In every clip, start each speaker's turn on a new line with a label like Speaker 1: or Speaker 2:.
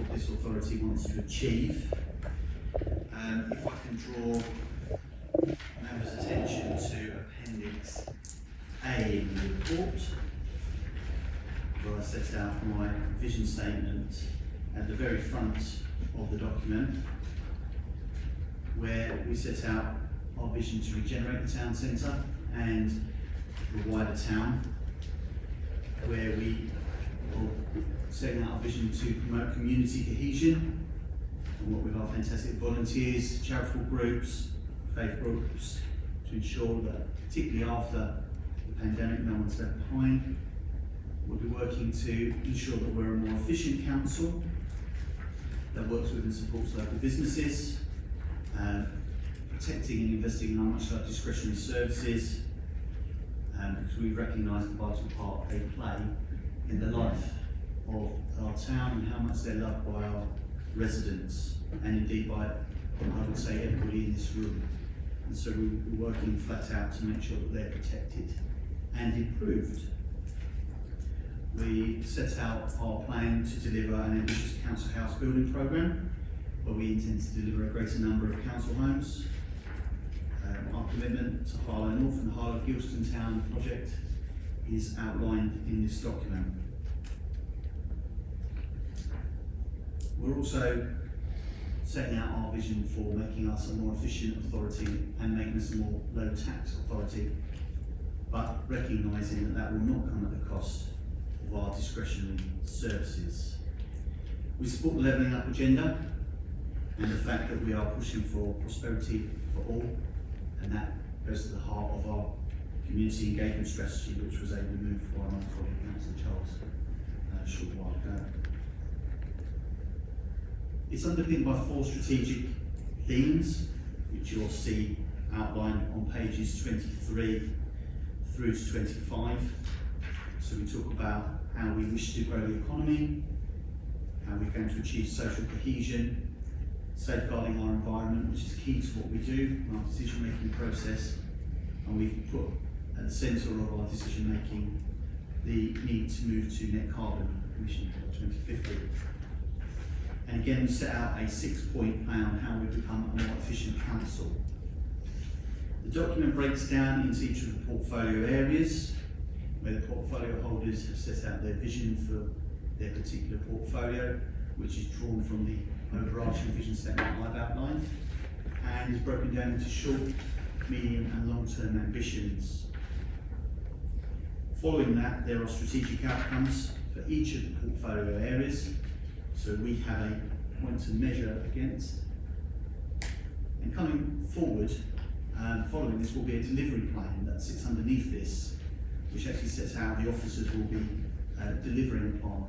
Speaker 1: what this authority wants to achieve. If I can draw members' attention to Appendix A in the report, where I set out my vision statement at the very front of the document, where we set out our vision to regenerate the town centre and the wider town, where we are setting out our vision to promote community cohesion and work with our fantastic volunteers, charitable groups, faith groups, to ensure that, particularly after the pandemic, no one's left behind. We'll be working to ensure that we're a more efficient council that works with and supports local businesses, protecting and investing in our much like discretionary services, because we recognise the vital part they play in the life of our town and how much they're loved by our residents and indeed by, I would say, everybody in this room. And so we're working flat out to make sure that they're protected and improved. We set out our plan to deliver an ambitious council house building programme, where we intend to deliver a greater number of council homes. Our commitment to Harlow North and the Harlow Gilston Town project is outlined in this document. We're also setting out our vision for making us a more efficient authority and making us a more low tax authority, but recognising that that will not come at the cost of our discretionary services. We support the levelling up agenda and the fact that we are pushing for prosperity for all, and that goes to the heart of our community engagement strategy, which was able to move by my colleague Councillor Charles a short while ago. It's underpinned by 4 strategic themes, which you'll see outlined on pages 23 through to 25. So we talk about how we wish to grow the economy, how we're going to achieve social cohesion, safeguarding our environment, which is key to what we do in our decision-making process, and we've put at the centre of our decision-making the need to move to net carbon emission by 2050. And again, we set out a 6-point plan on how we become a more efficient council. The document breaks down into each of the portfolio areas, where the portfolio holders have set out their vision for their particular portfolio, which is drawn from the overarching vision statement I've outlined, and is broken down into short, medium and long-term ambitions. Following that, there are strategic outcomes for each of the portfolio areas, so we have a point to measure against. And coming forward, following this will be a delivery plan that sits underneath this, which actually sets out how the officers will be delivering upon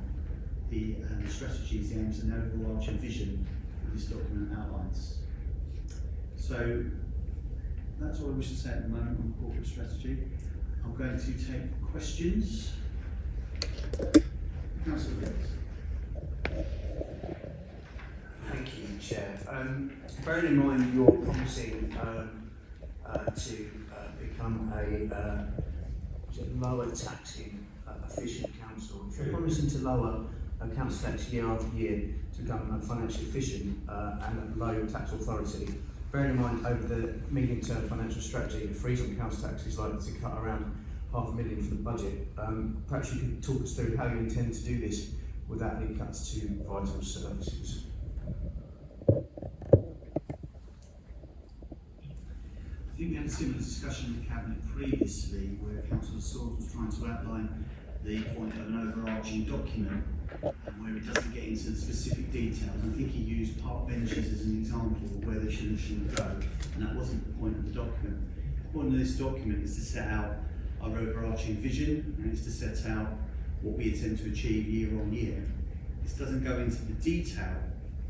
Speaker 1: the strategies, the aims and overarching vision that this document outlines. So that's all I wish to say at the moment on corporate strategy. I'm going to take questions. Councillor Wills.
Speaker 2: Thank you, Chair. Bearing in mind you're promising to become a lower taxing efficient council, if you're promising to lower council tax year after year to become a financially efficient and a low tax authority, bearing in mind over the medium term financial strategy, the freeze on council tax is likely to cut around £500,000 from the budget. Perhaps you could talk us through how you intend to do this without any cuts to vital services.
Speaker 1: I think we had a similar discussion in the Cabinet previously, where Councillor Sword was trying to outline the point of an overarching document, where it doesn't get into the specific details. I think he used park benches as an example of where they should and shouldn't go, and that wasn't the point of the document. The point of this document is to set out our overarching vision, and it's to set out what we intend to achieve year on year. This doesn't go into the detail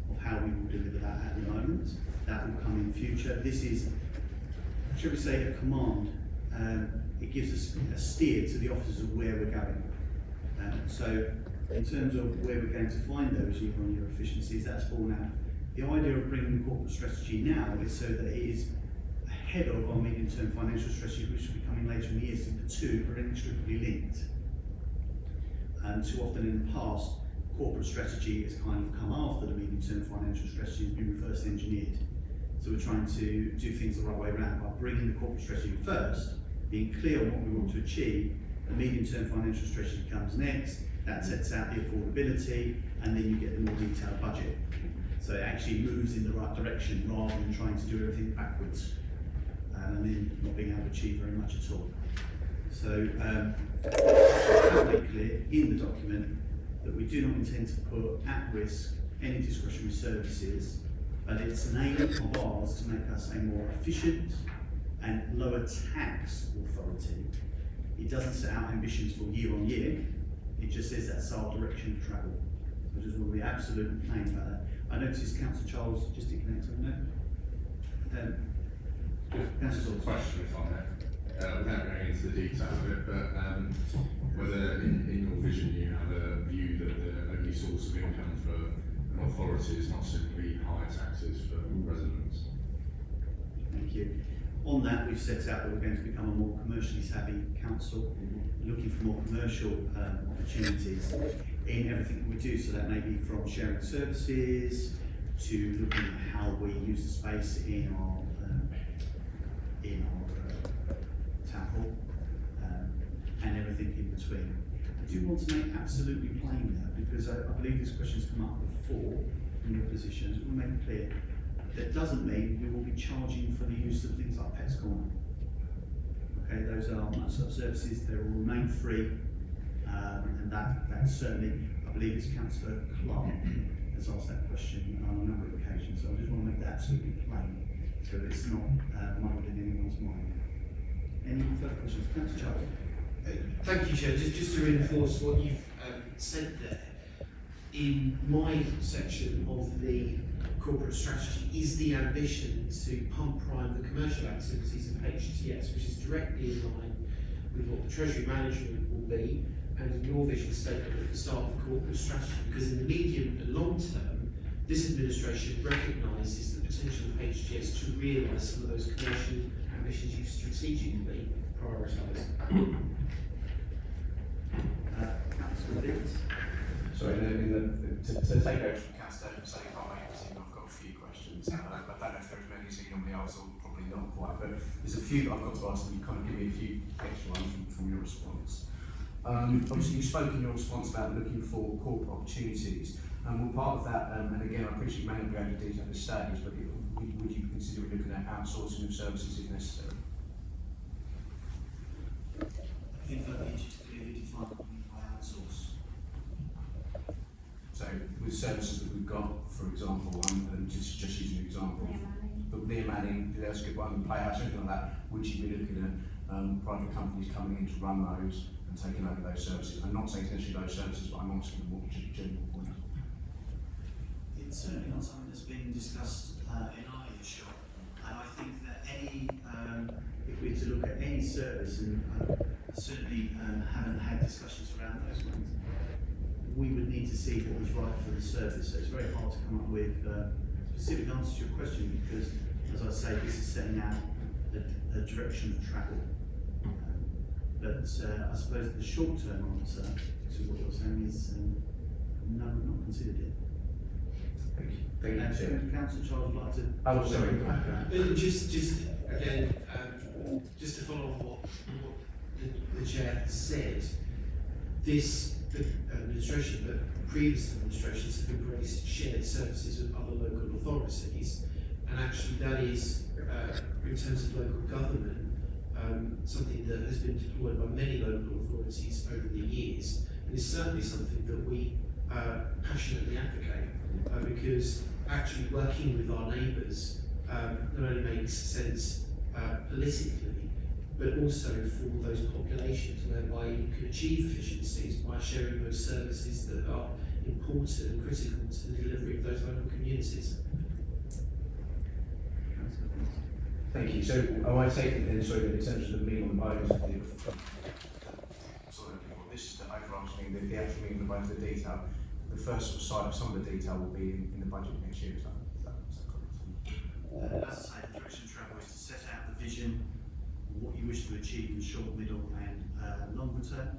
Speaker 1: of how we will deliver that at the moment. That will come in future. This is, shall we say, a command. It gives us a steer to the officers of where we're going. So in terms of where we're going to find those year-on-year efficiencies, that's borne out. The idea of bringing the corporate strategy now is so that it is ahead of our medium-term financial strategy, which will be coming later in the year, so the two are inextricably linked. Too often in the past, corporate strategy has kind of come after the medium-term financial strategy has been reverse engineered. So we're trying to do things the right way around by bringing the corporate strategy first, being clear on what we want to achieve. The medium-term financial strategy comes next. That sets out the affordability, and then you get the more detailed budget. So it actually moves in the right direction rather than trying to do everything backwards and then not being able to achieve very much at all. So it's very clear in the document that we do not intend to put at risk any discretionary services, but it's an aim of ours to make us a more efficient and lower tax authority. It doesn't set out ambitions for year on year, it just says that's our direction of travel. I just want to be absolutely plain about that. I noticed Councillor Charles gesticulating on that.
Speaker 3: Just a question, if I may, without going into the detail of it, but whether in your vision you have a view that the only source of income for an authority is not simply higher taxes for residents?
Speaker 1: Thank you. On that, we've set out that we're going to become a more commercially savvy council, looking for more commercial opportunities in everything that we do. So that may be from sharing services to looking at how we use the space in our town hall and everything in between. I do want to make absolutely plain there, because I believe this question's come up before in your positions. We'll make it clear. That doesn't mean we will be charging for the use of things like Pets Corner. Okay, those are much-loved services, they will remain free, and that certainly, I believe it's Councillor Clark has asked that question on a number of occasions, so I just want to make that absolutely plain, so it's not muddled in anyone's mind. Any further questions? Councillor Charles.
Speaker 4: Thank you, Chair. Just to reinforce what you've said there, in my section of the corporate strategy is the ambition to pump prime the commercial activities of HTS, which is directly in line with what the Treasury Management will be, and your vision statement at the start of the corporate strategy, because in the medium and long term, this administration recognises the potential of HTS to realise some of those commercial ambitions you strategically prioritise.
Speaker 1: Councillor Biggs.
Speaker 5: Sorry, to take over from Councillor Davis, I've got a few questions. I don't know if there's many as you normally ask, or probably not quite, but there's a few that I've got to ask, and you kind of give me a few extra ones from your response. Obviously, you spoke in your response about looking for corporate opportunities. Well, part of that, and again, I appreciate you may not be able to detail at this stage, but would you consider looking at outsourcing of services if necessary?
Speaker 1: I think that needs to clearly define what we mean by outsource.
Speaker 5: So, with services that we've got, for example, and just using an example, but near Manning, there's a good one, Playhouse, anything like that, would you be looking at private companies coming in to run those and taking over those services? I'm not saying essentially those services, but I'm asking what would your general point?
Speaker 1: It's certainly not something that's been discussed in our shop, and I think that any, if we were to look at any service, and certainly haven't had discussions around those ones, we would need to see what was right for the service. So it's very hard to come up with specific answers to your question, because, as I say, this is setting out the direction of travel. But I suppose the short-term answer to what you're saying is no, we've not considered it.
Speaker 5: Thank you.
Speaker 1: Councillor Charles would like to.
Speaker 5: Oh, sorry.
Speaker 4: Just again, just to follow on what the Chair has said, this administration, but previous administrations have embraced shared services with other local authorities, and actually that is, in terms of local government, something that has been deployed by many local authorities over the years, and is certainly something that we passionately advocate, because actually working with our neighbours not only makes sense politically, but also for those populations whereby you can achieve efficiencies by sharing those services that are important and critical to the delivery of those local communities.
Speaker 5: Thank you. So, I take it then, sorry, that in terms of the meat on the bones of this is the overarching, the actual meat on the bones of the detail. The first side of some of the detail will be in the budget next year. Is that correct?
Speaker 1: As I say, the direction of travel is to set out the vision, what you wish to achieve in the short, middle and longer term.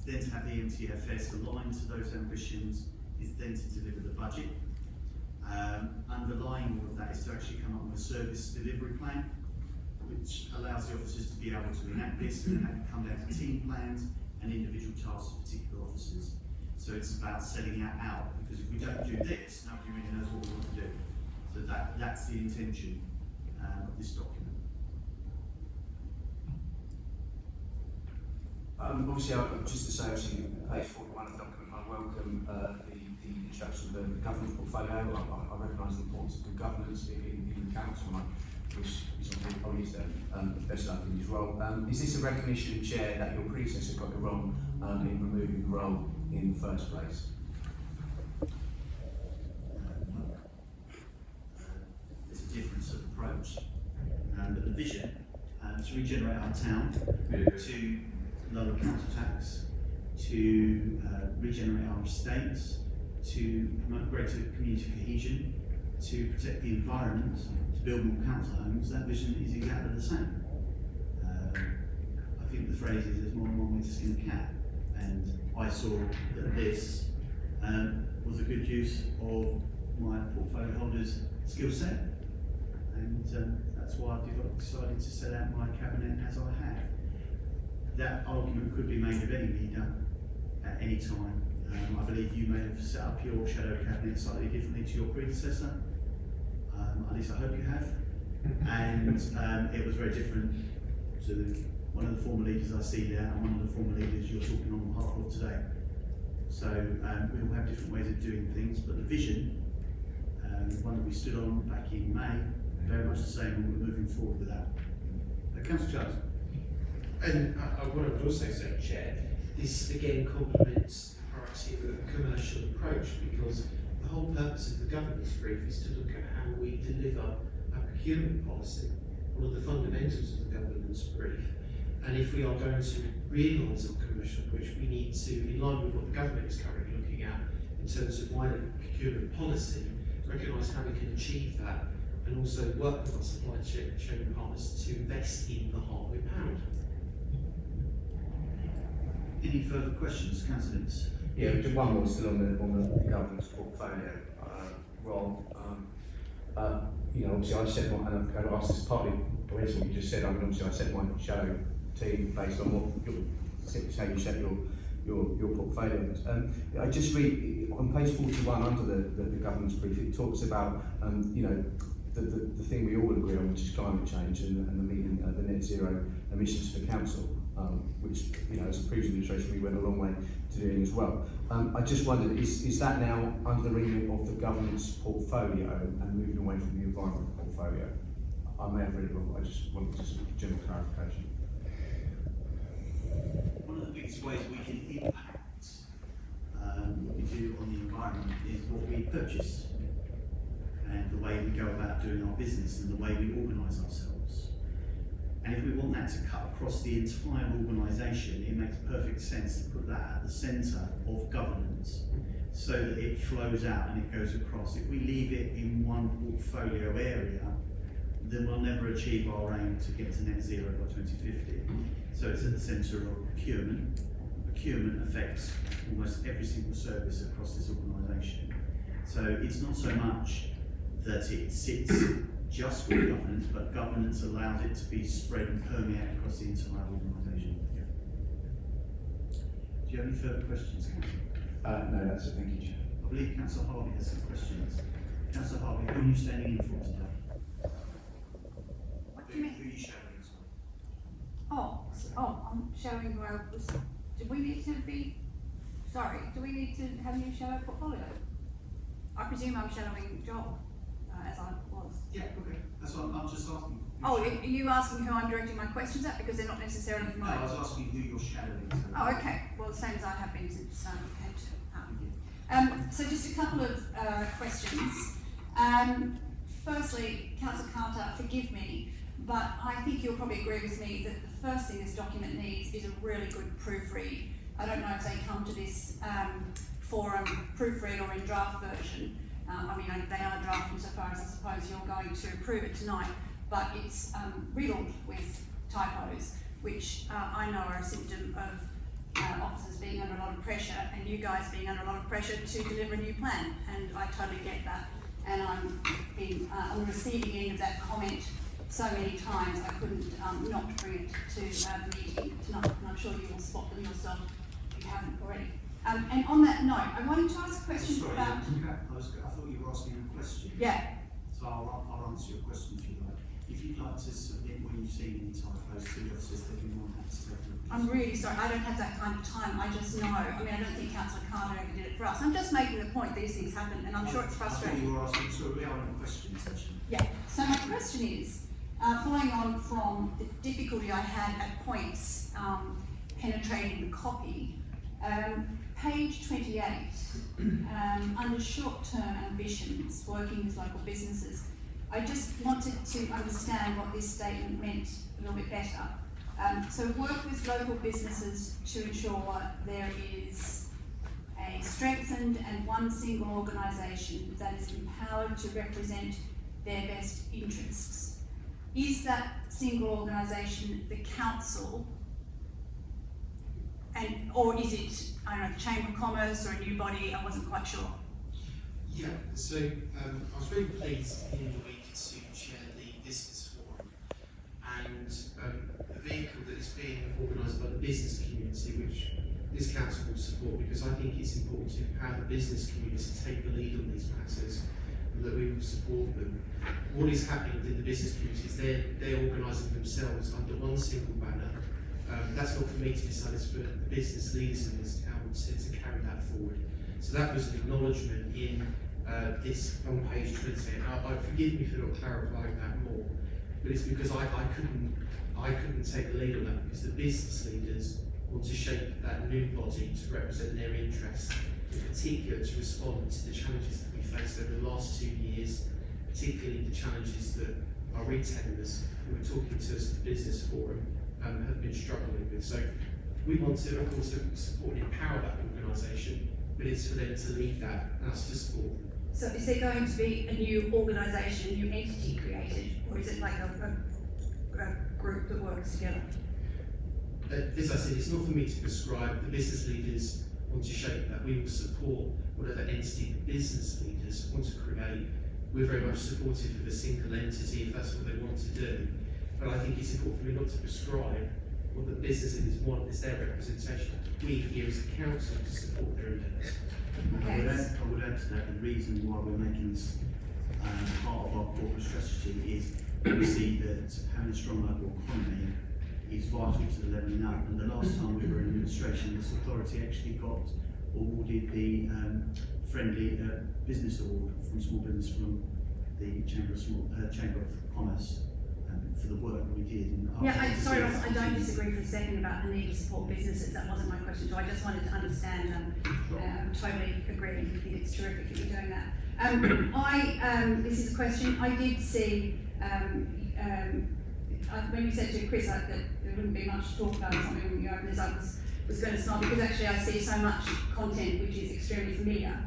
Speaker 1: then to have the MTFS aligned to those ambitions, is then to deliver the budget. Underlying all of that is to actually come up with a service delivery plan, which allows the officers to be able to enact this, and then that can come down to team plans and individual tasks for particular officers. So it's about setting that out, because if we don't do this, nobody really knows what we want to do. So that's the intention of this document.
Speaker 5: Obviously, just to say, obviously, page 41 of the document, I welcome the introduction of the governance portfolio. I recognise the importance of good governance in the council, and I wish Mr. Collies best luck in his role. Is this a recognition, Chair, that your predecessor got it wrong in removing the role in the first place?
Speaker 1: There's a difference of approach, but the vision to regenerate our town, to lower council tax, to regenerate our estates, to promote greater community cohesion, to protect the environment, to build more council homes. That vision is exactly the same. I think the phrase is there's more than one way to skin a cat, and I saw that this was a good use of my portfolio holder's skill set, and that's why I've decided to set out my cabinet as I have. That argument could be made of any leader at any time. I believe you may have set up your shadow cabinet slightly differently to your predecessor. At least I hope you have. And it was very different to one of the former leaders I see there and one of the former leaders you're talking on behalf of today. So we all have different ways of doing things, but the vision, one that we stood on back in May, very much the same, and we're moving forward with that. Councillor Charles.
Speaker 4: And what I would also say, Chair, this again complements the priority of a commercial approach, because the whole purpose of the governance brief is to look at how we deliver a procurement policy, one of the fundamentals of the governance brief. And if we are going to realise our commercial approach, we need to, in line with what the government is currently looking at in terms of wider procurement policy, recognise how we can achieve that, and also work with our supply chain partners to invest in the Harlow pound.
Speaker 1: Any further questions, councillors?
Speaker 5: Yeah, just one more still on the governance portfolio. Rob, you know, obviously I set my, and I've asked this partly what you just said. I mean, obviously I set my shadow team based on what how you set your portfolio. I just read on page 41 under the governance brief. It talks about you know, the thing we all agree on, which is climate change and the meeting the net zero emissions for council. Which, you know, as a previous administration, we went a long way to doing as well. I just wondered, is that now under the remit of the governance portfolio and moving away from the environment portfolio? I may have read it wrong, but I just wanted just general clarification.
Speaker 1: One of the biggest ways we can impact what we do on the environment is what we purchase, and the way we go about doing our business and the way we organise ourselves. And if we want that to cut across the entire organisation, it makes perfect sense to put that at the centre of governance so that it flows out and it goes across. If we leave it in one portfolio area, then we'll never achieve our aim to get to net zero by 2050. So it's at the centre of procurement. Procurement affects almost every single service across this organisation. So it's not so much that it sits just with governance, but governance allows it to be spread and permeate across the entire organisation. Do you have any further questions, Councillor?
Speaker 5: No, that's it. Thank you, Chair.
Speaker 1: I believe Councillor Harvey has some questions. Councillor Harvey, who are you standing in for today?
Speaker 6: What do you mean?
Speaker 1: Who are you showing as
Speaker 6: Oh, I'm showing where I was. Do we need to be? Sorry, do we need to have a new shadow portfolio? I presume I'm shadowing Joel, as I was.
Speaker 1: Yeah, okay. That's what I'm just asking.
Speaker 6: Oh, are you asking who I'm directing my questions at? Because they're not necessarily from
Speaker 1: No,
Speaker 6: my.
Speaker 1: I was asking who you're shadowing.
Speaker 6: Oh, okay. Well, the same as I have been since we came to.
Speaker 1: Thank you.
Speaker 6: So just a couple of questions. Firstly, Councillor Carter, forgive me, but I think you'll probably agree with me that the first thing this document needs is a really good proofread. I don't know if they come to this forum proofread or in draft version. I mean, they are draft insofar as I suppose you're going to approve it tonight, but it's riddled with typos, which I know are a symptom of officers being under a lot of pressure and you guys being under a lot of pressure to deliver a new plan, and I totally get that. And I'm on the receiving end of that comment so many times I couldn't not bring it to the meeting tonight, and I'm sure you will spot them yourself if you haven't already. And on that note, I wanted to ask a question
Speaker 2: Sorry,
Speaker 6: about...
Speaker 2: I thought you were asking a question.
Speaker 6: Yeah.
Speaker 2: So I'll answer your question if you like. If you'd like to submit what you've seen in typos to the officers, they'd be more than happy to take them.
Speaker 6: I'm really sorry, I don't have that kind of time, I just know. I mean, I don't think Councillor Carter ever did it for us. I'm just making the point these things happen, and I'm sure it's
Speaker 2: I thought
Speaker 6: frustrating.
Speaker 2: you were asking, so we are in a question session.
Speaker 6: Yeah, so my question is, following on from the difficulty I had at points penetrating the copy, page 28, under short-term ambitions, working with local businesses, I just wanted to understand what this statement meant a little bit better. So work with local businesses to ensure there is a strengthened and one single organisation that is empowered to represent their best interests. Is that single organisation the council, or is it, I don't know, the Chamber of Commerce or a new body? I wasn't quite sure.
Speaker 4: Yeah, so I was very pleased in the week to chair the business forum, and a vehicle that is being organised by the business community, which this council will support, because I think it's important to empower the business community to take the lead on these matters, and that we will support them. What is happening within the business community is they're organising themselves under one single banner. That's not for me to decide, it's for the business leaders in this town to carry that forward. So that was an acknowledgement in this on page 20. Forgive me for not clarifying that more, but it's because I couldn't take the lead on that, because the business leaders want to shape that new body to represent their interests, in particular to respond to the challenges that we faced over the last 2 years, particularly the challenges that our retailers who were talking to us at the business forum have been struggling with. So we want to, of course, support and empower that organisation, but it's for them to lead that and us to support them.
Speaker 6: So is there going to be a new organisation, a new entity created, or is it like a group that works together?
Speaker 4: As I said, it's not for me to prescribe. The business leaders want to shape that. We will support whatever entity the business leaders want to create. We're very much supportive of a single entity if that's what they want to do. But I think it's important for me not to prescribe what the business leaders want as their representation. We here as a council to support their endeavours.
Speaker 1: I would add to that, the reason why we're making this part of our corporate strategy is we see that having a strong local economy is vital to the levelling up. And the last time we were in administration, this authority actually got awarded the Friendly Business Award from Small Business from the Chamber of Commerce for the work that we did. And
Speaker 6: Yeah, sorry, Ross, I don't disagree for a second about the need to support businesses. That wasn't my question, so I just wanted to understand. Totally agree. I think it's terrific that you're doing that. This is a question. I did see when you said to Chris that there wouldn't be much to talk about or something when you open this up, was going to smile, because actually I see so much content which is extremely familiar,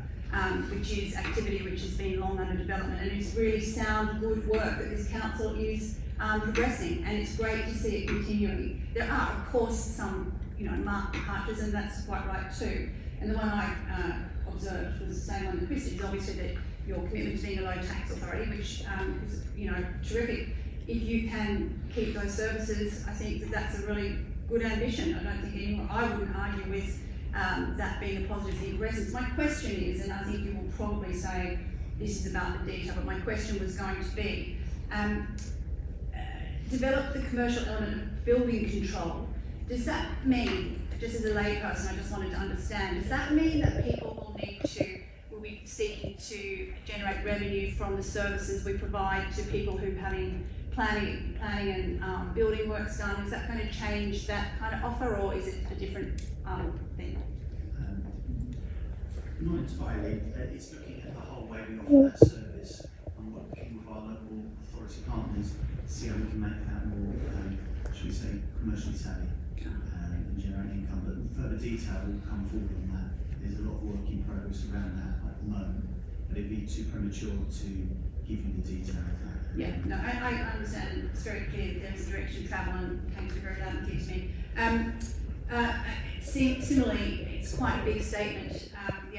Speaker 6: which is activity which has been long under development, and it's really sound, good work that this council is progressing, and it's great to see it continuing. There are, of course, some marked departures, and that's quite right too. And the one I observed was the same one that Chris did, is obviously that your commitment to being a low tax authority, which is terrific. If you can keep those services, I think that that's a really good ambition. I don't think I wouldn't argue with that being a positive thing for residents. My question is, and I think you will probably say this is about the detail, but my question was going to be, develop the commercial element of building control. Does that mean, just as a layperson, I just wanted to understand, does that mean that people will be seeking to generate revenue from the services we provide to people who are having planning and building works done? Is that going to change that kind of offer, or is it a different thing?
Speaker 1: Not entirely. It's looking at the whole way we offer that service and working with our local authority partners to see how we can make that more, should we say, commercially savvy and generate income. But further detail will come forward on that. There's a lot of work in progress around that at the moment, but it'd be too premature to give you the detail of that.
Speaker 6: Yeah, no, I understand. It's very clear that there is a direction of travel, and thanks for very loud and clear to me. Similarly, it's quite a big statement, the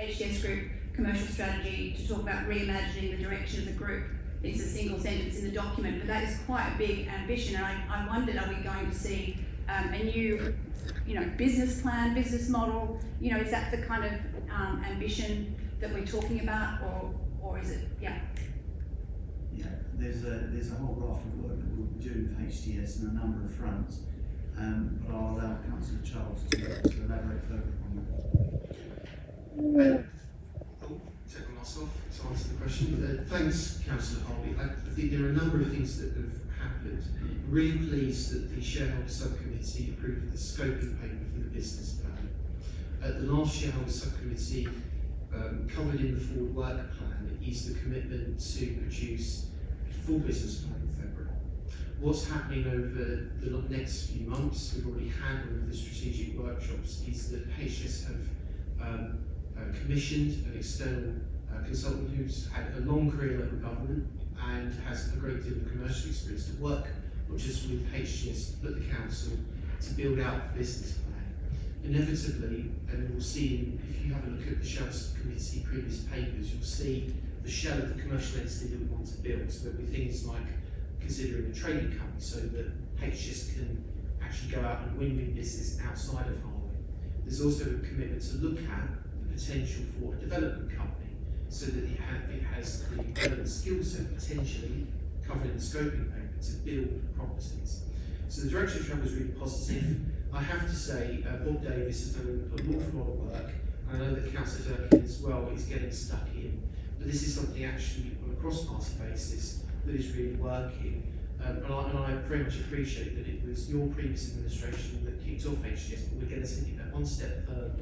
Speaker 6: HTS Group commercial strategy, to talk about reimagining the direction of the group. It's a single sentence in the document, but that is quite a big ambition, and I wondered, are we going to see a new, business plan, business model? Is that the kind of ambition that we're talking about, or is it, yeah?
Speaker 1: Yeah, there's a whole raft of work that we'll be doing with HTS on a number of fronts, but I'll allow Councillor Charles to elaborate further on that.
Speaker 4: Take myself to answer the question. Thanks, Councillor Harvey. I think there are a number of things that have happened. I'm really pleased that the shareholder subcommittee approved the scoping paper for the business plan. At the last shareholder subcommittee, covered in the forward work plan, is the commitment to produce a full business plan in February. What's happening over the next few months, we've already had one of the strategic workshops, is that HTS have commissioned an external consultant who's had a long career in local government and has a great deal of commercial experience to work, not just with HTS but the council, to build out the business plan. Inevitably, and we'll see if you have a look at the Shell Committee previous papers, you'll see the shell of the commercial entity that we want to build, so that we things like considering a trading company so that HTS can actually go out and win business outside of Harlow. There's also a commitment to look at the potential for a development company so that it has the relevant skill set potentially covered in the scoping paper to build properties. So the direction of travel is really positive. I have to say, Bob Davis has done an awful lot of work. I know that Councillor Durkin as well is getting stuck in, but this is something actually on a cross-party basis that is really working. And I very much appreciate that it was your previous administration that kicked off HTS, but we're going to take it one step further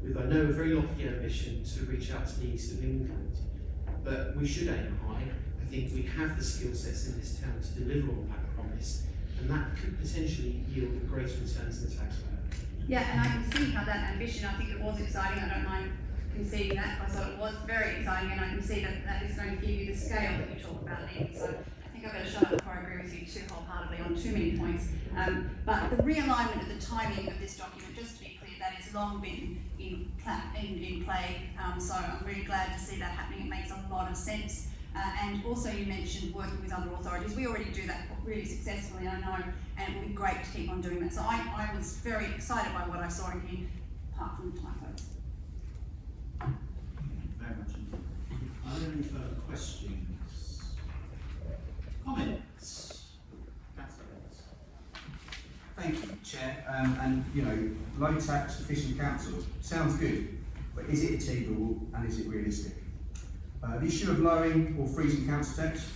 Speaker 4: with, I know, a very lofty ambition to reach out to the east of England, but we should aim high. I think we have the skill sets in this town to deliver on that promise, and that could potentially yield a greater return to the taxpayer.
Speaker 6: Yeah, and I can see how that ambition, I think it was exciting, I don't mind conceding that, I thought it was very exciting, and I can see that that is going to give you the scale that you talk about, Nick. So I think I better shut up before I agree with you too wholeheartedly on too many points. But the realignment of the timing of this document, just to be clear, that has long been in play, so I'm really glad to see that happening. It makes a lot of sense. And also you mentioned working with other authorities. We already do that really successfully, I know, and it would be great to keep on doing that. So I was very excited by what I saw in here, apart from the typos.
Speaker 1: Thank you very much indeed. Are there any further questions? Comments? Councillor Evans.
Speaker 5: Thank you, Chair. Low tax efficient council sounds good, but is it achievable and is it realistic? The issue of lowering or freezing council tax,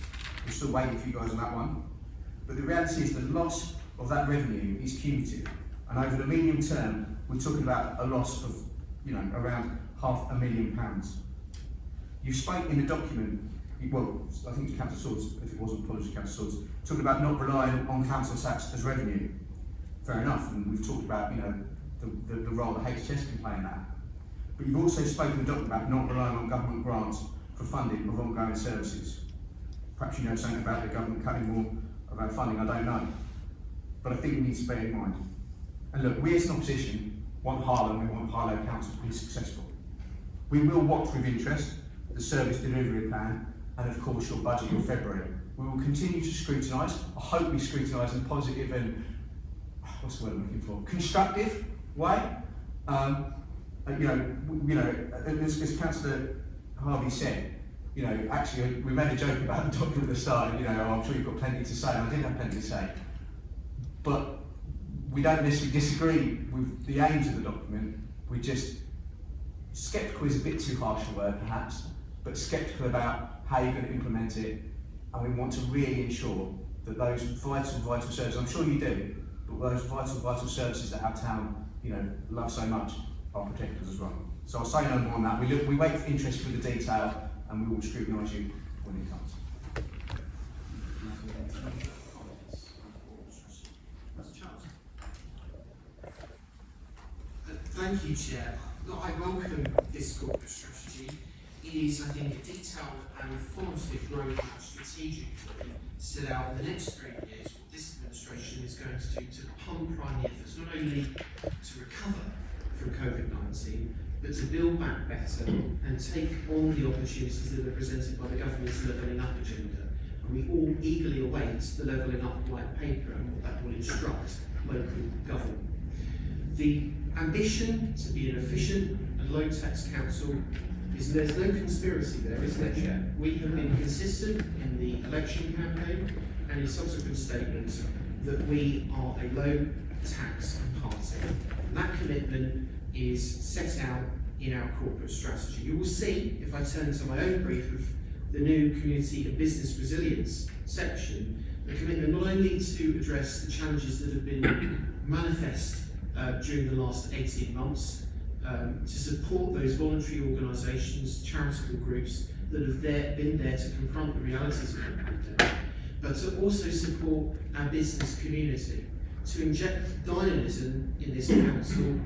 Speaker 5: we're still waiting for you guys on that one. But the reality is the loss of that revenue is cumulative, and over the medium term, we're talking about a loss of, around £500,000. You spoke in the document, well, I think it's Councillor Swords, if it wasn't, apologies, Councillor Swords, talking about not relying on council tax as revenue. Fair enough, and we've talked about, the role that HTS can play in that. But you've also spoken in the document about not relying on government grants for funding of ongoing services. Perhaps you know something about the government cutting more about funding, I don't know. But I think we need to bear in mind. And look, we as an opposition want Harlow and we want Harlow Council to be successful. We will watch with interest the service delivery plan and of course your budget in February. We will continue to scrutinise. I hope we scrutinise in a positive and, what's the word I'm looking for, constructive way. As Councillor Harvey said, actually we made a joke about the document at the start, and I'm sure you've got plenty to say, and I didn't have plenty to say. But we don't necessarily disagree with the aims of the document. We're just sceptical is a bit too harsh a word perhaps, but sceptical about how you're going to implement it, and we want to really ensure that those vital services, I'm sure you do, but those vital services that our town, love so much are protected as well. So I'll say no more on that. We wait for interest for the detail, and we will scrutinise you when it comes.
Speaker 4: Thank you, Chair. Look, I welcome this corporate strategy. is, I think, a detailed and informative roadmap strategically set out in the next 3 years what this administration is going to do to pump primary efforts, not only to recover from COVID-19, but to build back better and take on the opportunities that are presented by the government's levelling up agenda. And we all eagerly await the levelling up white paper and what that will instruct local government. The ambition to be an efficient and low tax council there's no conspiracy there, is there, Chair? We have been consistent in the election campaign and in subsequent statements that we are a low tax party. And that commitment is set out in our corporate strategy. You will see, if I turn to my own brief of the new community and business resilience section, the commitment not only to address the challenges that have been manifest during the last 18 months, to support those voluntary organisations, charitable groups that have been there to confront the realities of the pandemic, but to also support our business community, to inject dynamism in this council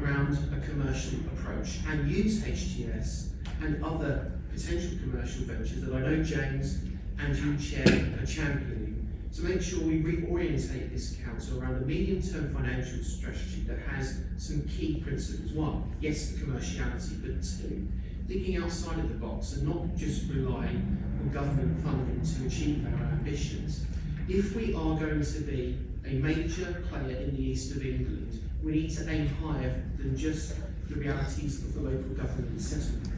Speaker 4: around a commercial approach and use HTS and other potential commercial ventures that I know James and you, Chair, are championing, to make sure we reorientate this council around a medium-term financial strategy that has some key principles. One, yes, the commerciality, but two, thinking outside of the box and not just relying on government funding to achieve our ambitions. If we are going to be a major player in the east of England, we need to aim higher than just the realities of the local government settlement.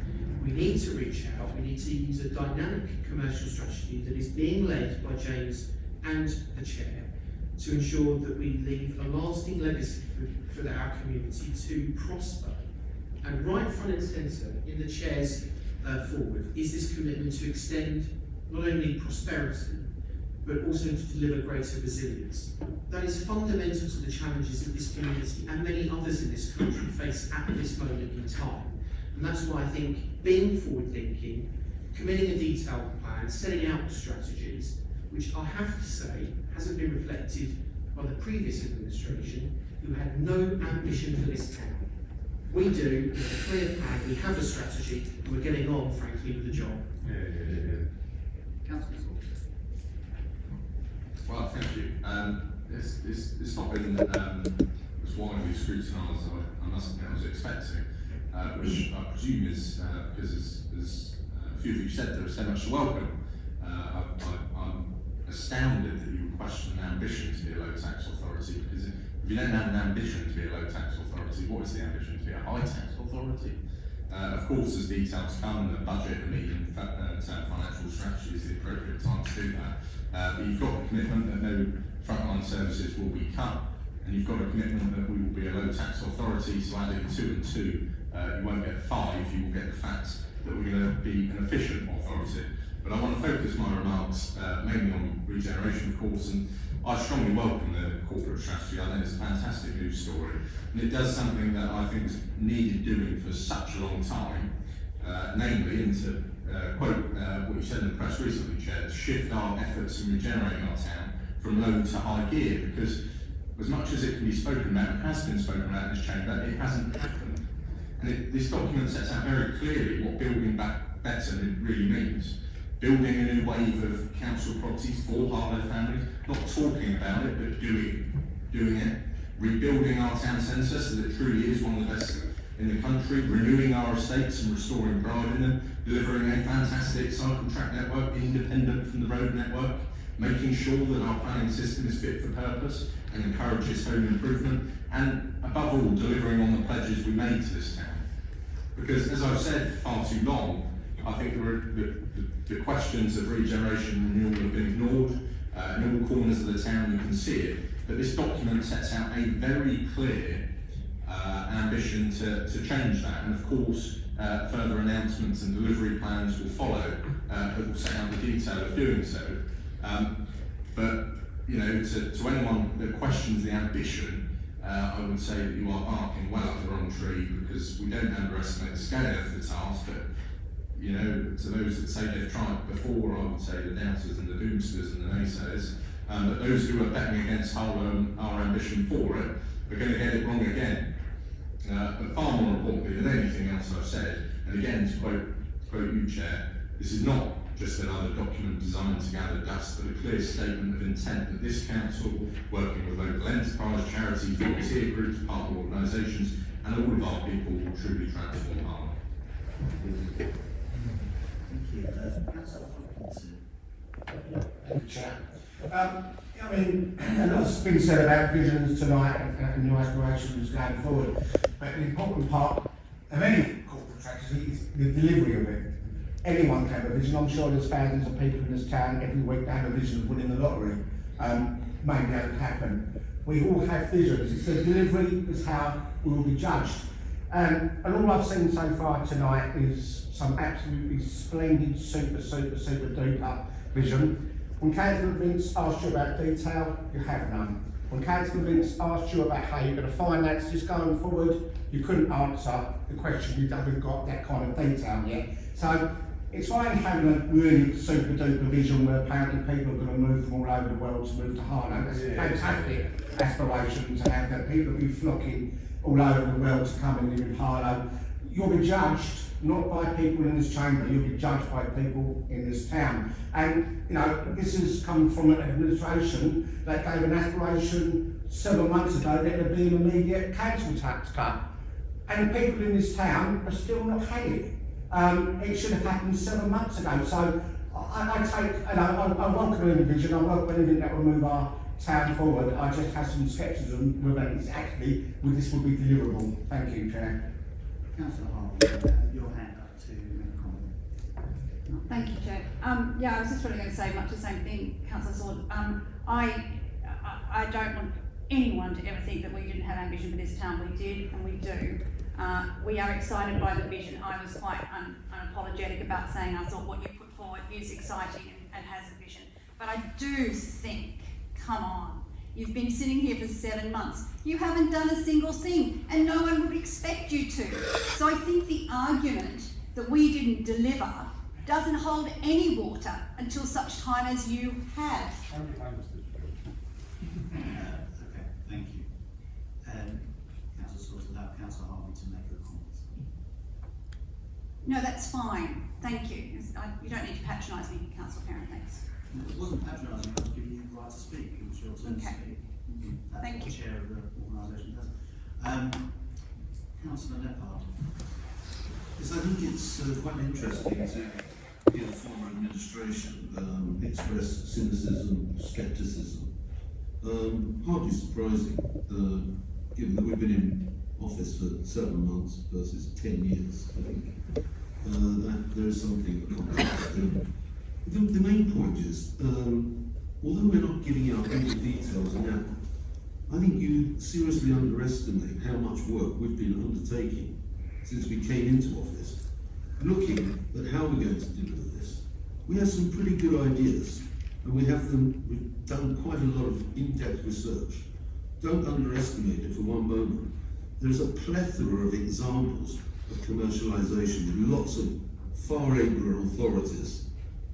Speaker 4: We need to reach out, we need to use a dynamic commercial strategy that is being led by James and the Chair to ensure that we leave a lasting legacy for our community to prosper. And right front and centre in the Chair's forward is this commitment to extend not only prosperity but also to deliver greater resilience. That is fundamental to the challenges that this community and many others in this country face at this moment in time. And that's why I think being forward-thinking, committing a detailed plan, setting out strategies, which I have to say hasn't been reflected by the previous administration, who had no ambition for this town. We do, we have a clear plan, we have a strategy, and we're getting on, frankly, with the job.
Speaker 1: Councillor Salt.
Speaker 3: Well, thank you. This topic was widely scrutinised, I must admit, I was expecting, which I presume is because, as a few of you said, there is so much to welcome. I'm astounded that you would question an ambition to be a low tax authority, because if you don't have an ambition to be a low tax authority, what is the ambition to be a high tax authority? Of course, as details come, the budget and medium-term financial strategy is the appropriate time to do that. But you've got the commitment that no frontline services will be cut, and you've got a commitment that we will be a low tax authority, so adding 2 and 2, you won't get 5, you will get the fact that we're going to be an efficient authority. But I want to focus my remarks mainly on regeneration, of course, and I strongly welcome the corporate strategy. I think it's a fantastic news story, and it does something that I think is needed doing for such a long time, namely, and to quote what you said in the press recently, Chair, to shift our efforts in regenerating our town from low to high gear, because as much as it can be spoken about, it has been spoken about in this chamber, it hasn't happened. And this document sets out very clearly what building back better really means. Building a new wave of council properties for Harlow families, not talking about it, but doing it. Rebuilding our town centre so that it truly is one of the best in the country. Renewing our estates and restoring pride in them. Delivering a fantastic cycle track network independent from the road network. Making sure that our planning system is fit for purpose and encourages home improvement. And above all, delivering on the pledges we made to this town. Because as I've said for far too long, I think the questions of regeneration and renewal have been ignored. In all corners of the town you can see it, but this document sets out a very clear ambition to change that, and of course further announcements and delivery plans will follow that will set out the detail of doing so. But you know, to anyone that questions the ambition, I would say that you are barking well up the wrong tree, because we don't underestimate the scale of the task, but you know, to those that say they've tried before, I would say the doubters and the doomsters and the naysayers, that those who are betting against our ambition for it are going to get it wrong again. But far more importantly than anything else I've said, and again to quote quote you, Chair, this is not just another document designed to gather dust, but a clear statement of intent that this council, working with local enterprise, charities, volunteer groups, partner organisations, and all of our people will truly transform Harlow.
Speaker 1: Thank you. Councillor Hopkinson.
Speaker 7: Thank you, Chair. I mean, a lot's been said about visions tonight and new aspirations going forward, but the important part of any corporate strategy is the delivery of it. Anyone can have a vision. I'm sure there's thousands of people in this town every week that have a vision of winning the lottery. Maybe that would happen. We all have visions. It's the delivery is how we will be judged. And all I've seen so far tonight is some absolutely splendid, super duper vision. When Councillor Vince asked you about detail, you have none. When Councillor Vince asked you about how you're going to finance this going forward, you couldn't answer the question. You haven't got that kind of detail yet. So it's fine having a really super duper vision where apparently people are going to move from all over the world to move to Harlow. That's a fantastic aspiration to have that people will be flocking all over the world to come and live in Harlow. You'll be judged not by people in this chamber, you'll be judged by people in this town. And, you know, this has come from an administration that gave an aspiration 7 months ago that there'd be an immediate council tax cut. And the people in this town are still not had it. It should have happened 7 months ago. So I welcome any vision, I welcome anything that will move our town forward. I just have some scepticism whether it's actually, this will be deliverable. Thank you, Chair.
Speaker 1: Councillor Harlow, you have your hand up to make a comment.
Speaker 6: Thank you, Chair. Yeah, I was just really going to say much the same thing, Councillor Sword. I don't want anyone to ever think that we didn't have ambition for this town. We did, and we do. We are excited by the vision. I was quite unapologetic about saying I thought what you put forward is exciting and has a vision. But I do think, come on, you've been sitting here for 7 months. You haven't done a single thing, and no one would expect you to. So I think the argument that we didn't deliver doesn't hold any water until such time as you have.
Speaker 1: Okay, thank you. Councillor Sword, allow Councillor Harlow to make her comments.
Speaker 6: No, that's fine. Thank you. You don't need to patronise me, Councillor Parent, thanks.
Speaker 1: It wasn't patronising, I was giving you the right to speak. It was your turn to
Speaker 6: Okay.
Speaker 1: speak. That's
Speaker 6: Thank
Speaker 1: what the
Speaker 6: you.
Speaker 1: chair of the organisation does. Councillor Leppard.
Speaker 8: Yes, I think it's quite interesting to hear the former administration express cynicism, scepticism. Hardly surprising, given that we've been in office for 7 months versus 10 years, I think. That there is something the main point is, although we're not giving out all the details now, I think you seriously underestimate how much work we've been undertaking since we came into office, looking at how we're going to deal with this. We have some pretty good ideas, and we've done quite a lot of in-depth research. Don't underestimate it for one moment. There's a plethora of examples of commercialisation with lots of far abler authorities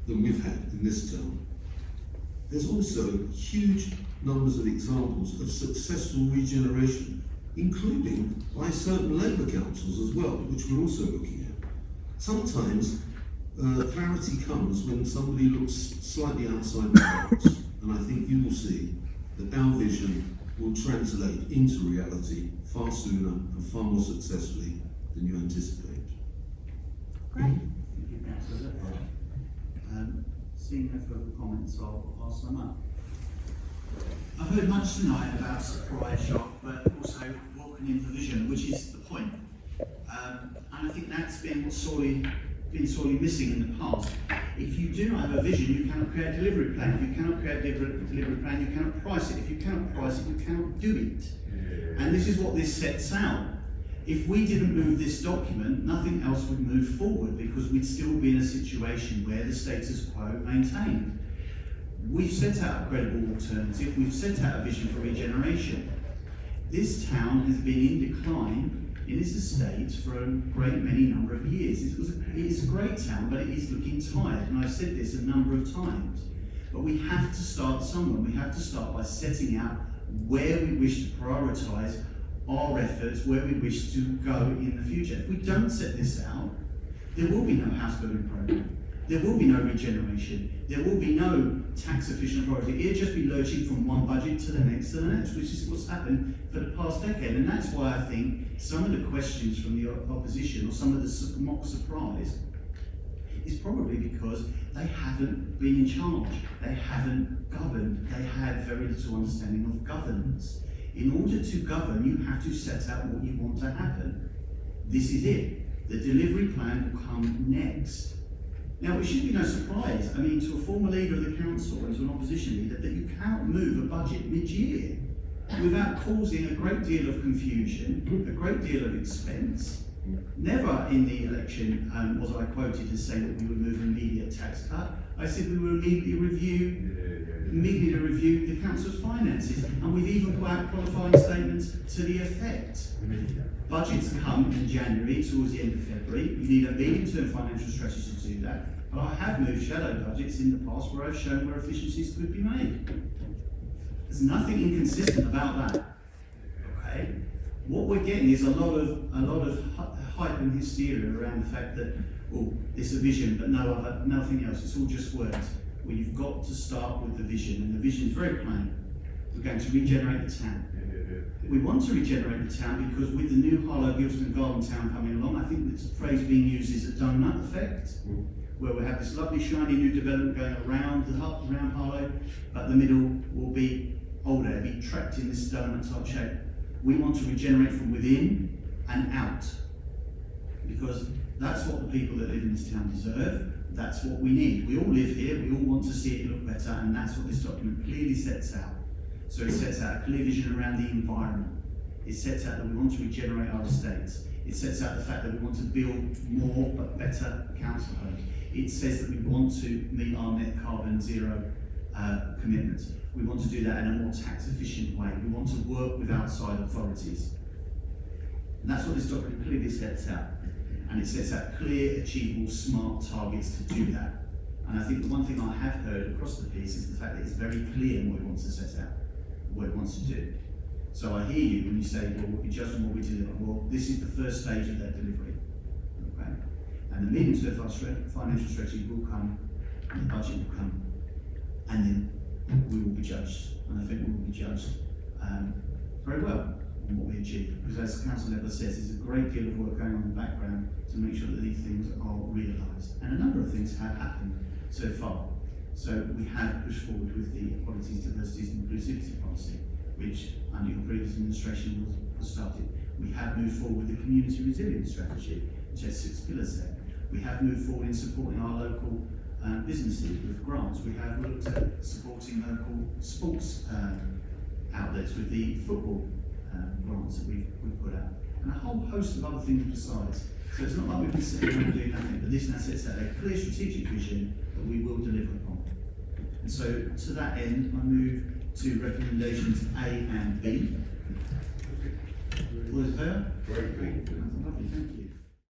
Speaker 8: than we've had in this town. There's also huge numbers of examples of successful regeneration, including by certain Labour councils as well, which we're also looking at. Sometimes clarity comes when somebody looks slightly outside the box, and I think you will see that our vision will translate into reality far sooner and far more successfully than you anticipate.
Speaker 6: Great.
Speaker 1: Thank you, Councillor Leppard. Seeing no further comments, I'll pass them up. I've heard much tonight about surprise shock, but also welcoming the vision, which is the point. And I think that's been sorely missing in the past. If you do not have a vision, you cannot create a delivery plan. If you cannot create a delivery plan, you cannot price it. If you cannot price it, you cannot do it. And this is what this sets out. If we didn't move this document, nothing else would move forward because we'd still be in a situation where the status quo maintained. We've set out a credible alternative, we've set out a vision for regeneration. This town has been in decline in its estate for a great many number of years. It is a great town, but it is looking tired, and I've said this a number of times. But we have to start somewhere. We have to start by setting out where we wish to prioritise our efforts, where we wish to go in the future. If we don't set this out, There will be no house building programme. There will be no regeneration. There will be no tax efficient authority. It'll just be lurching from one budget to the next, which is what's happened for the past decade. And that's why I think some of the questions from the opposition, or some of the mock surprise, is probably because they haven't been in charge. They haven't governed. They had very little understanding of governance. In order to govern, you have to set out what you want to happen. This is it. The delivery plan will come next. Now, it should be no surprise, I mean, to a former leader of the council and to an opposition leader, that you cannot move a budget mid-year without causing a great deal of confusion, a great deal of expense. Never in the election was I quoted as saying that we would move an immediate tax cut. I said we would immediately review the council's finances, and we've even put out qualifying statements to the effect. Budgets come in January towards the end of February. You need a medium-term financial strategy to do that. But I have moved shadow budgets in the past where I've shown where efficiencies could be made. There's nothing inconsistent about that. Okay? What we're getting is a lot of hype and hysteria around the fact that, oh, it's a vision, but nothing else. It's all just words. Well, you've got to start with the vision, and the vision is very plain. We're going to regenerate the town. We want to regenerate the town because with the new Harlow Gilston Garden Town coming along, I think the phrase being used is a donut effect, where we have this lovely shiny new development going around Harlow, but the middle will be older, it'll be trapped in this donut type shape. We want to regenerate from within and out, because that's what the people that live in this town deserve. That's what we need. We all live here, we all want to see it look better, and that's what this document clearly sets out. So it sets out a clear vision around the environment. It sets out that we want to regenerate our estates. It sets out the fact that we want to build more but better council homes. It says that we want to meet our net carbon zero commitments. We want to do that in a more tax efficient way. We want to work with outside authorities. And that's what this document clearly sets out. And it sets out clear, achievable, smart targets to do that. And I think the one thing I have heard across the piece is the fact that it's very clear in what it wants to set out, what it wants to do. So I hear you when you say, well, we'll be judged on what we deliver. Well, this is the first stage of that delivery. Okay? And the medium-term financial strategy will come, and the budget will come, and then we will be judged. And I think we will be judged very well on what we achieve. Because as Council Level says, there's a great deal of work going on in the background to make sure that these things are realised. And a number of things have happened so far. So we have pushed forward with the Equalities, Diversities and Inclusivity Policy, which under your previous administration was started. We have moved forward with the Community Resilience Strategy, which has 6 pillars there. We have moved forward in supporting our local businesses with grants. We have looked at supporting local sports outlets with the football grants that we've put out, and a whole host of other things besides. So it's not like we've been sitting around doing nothing, but this now sets out a clear strategic vision that we will deliver upon. And so to that end, I move to recommendations A and B. All those in favour?
Speaker 3: Great, thank you.
Speaker 1: Lovely, thank you.